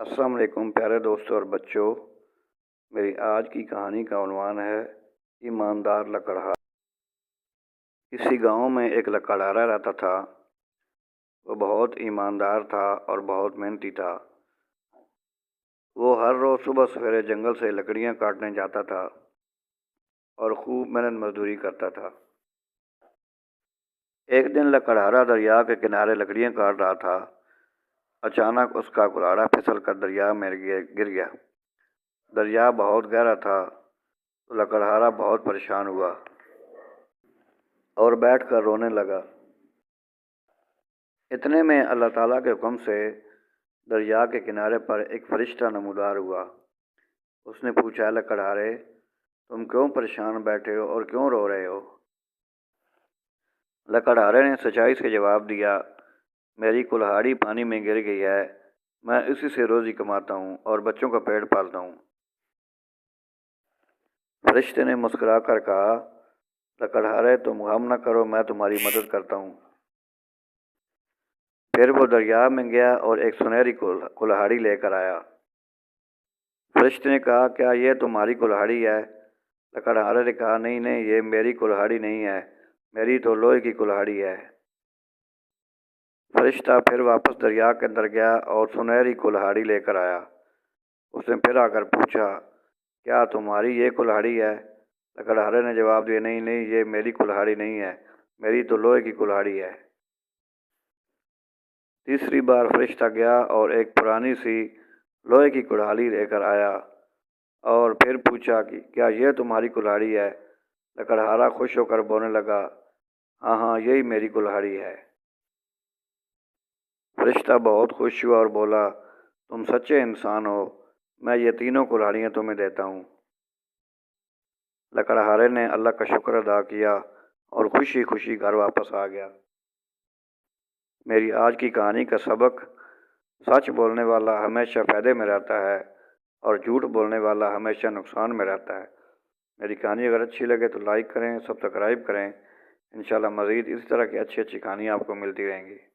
السلام علیکم پیارے دوستوں اور بچوں، میری آج کی کہانی کا عنوان ہے ایماندار لکڑہارا۔ کسی گاؤں میں ایک لکڑہارا رہتا تھا۔ وہ بہت ایماندار تھا اور بہت محنتی تھا۔ وہ ہر روز صبح سویرے جنگل سے لکڑیاں کاٹنے جاتا تھا اور خوب محنت مزدوری کرتا تھا۔ ایک دن لکڑہارا دریا کے کنارے لکڑیاں کاٹ رہا تھا۔ اچانک اس کا کلاڑا پھسل کر دریا میں گر گیا۔ دریا بہت گہرا تھا تو لکڑہارا بہت پریشان ہوا اور بیٹھ کر رونے لگا۔ اتنے میں اللہ تعالیٰ کے حکم سے دریا کے کنارے پر ایک فرشتہ نمودار ہوا۔ اس نے پوچھا، لکڑہارے تم کیوں پریشان بیٹھے ہو اور کیوں رو رہے ہو؟ لکڑہارے نے سچائی سے جواب دیا، میری کلہاڑی پانی میں گر گئی ہے، میں اسی سے روزی کماتا ہوں اور بچوں کا پیٹ پالتا ہوں۔ فرشتے نے مسکرا کر کہا، لکڑہارے تم غم نہ کرو، میں تمہاری مدد کرتا ہوں۔ پھر وہ دریا میں گیا اور ایک سنہری کلہاڑی لے کر آیا۔ فرشتے نے کہا، کیا یہ تمہاری کلہاڑی ہے؟ لکڑہارے نے کہا، نہیں نہیں، یہ میری کلہاڑی نہیں ہے، میری تو لوہے کی کلہاڑی ہے۔ فرشتہ پھر واپس دریا کے اندر گیا اور سنہری کلہاڑی لے کر آیا۔ اس نے پھر آ کر پوچھا، کیا تمہاری یہ کلہاڑی ہے؟ لکڑہارے نے جواب دیا، نہیں نہیں، یہ میری کلہاڑی نہیں ہے، میری تو لوہے کی کلہاڑی ہے۔ تیسری بار فرشتہ گیا اور ایک پرانی سی لوہے کی کلہاڑی لے کر آیا اور پھر پوچھا کہ کیا یہ تمہاری کلہاڑی ہے؟ لکڑہارا خوش ہو کر بولنے لگا، ہاں ہاں، یہی میری کلہاڑی ہے۔ فرشتہ بہت خوش ہوا اور بولا، تم سچے انسان ہو، میں یہ تینوں کلہاڑیاں تمہیں دیتا ہوں۔ لکڑہارے نے اللہ کا شکر ادا کیا اور خوشی خوشی گھر واپس آ گیا۔ میری آج کی کہانی کا سبق، سچ بولنے والا ہمیشہ فائدے میں رہتا ہے اور جھوٹ بولنے والا ہمیشہ نقصان میں رہتا ہے۔ میری کہانی اگر اچھی لگے تو لائک کریں، سبسکرائب کریں۔ انشاءاللہ مزید اس طرح کی اچھی کہانیاں آپ کو ملتی رہیں گی۔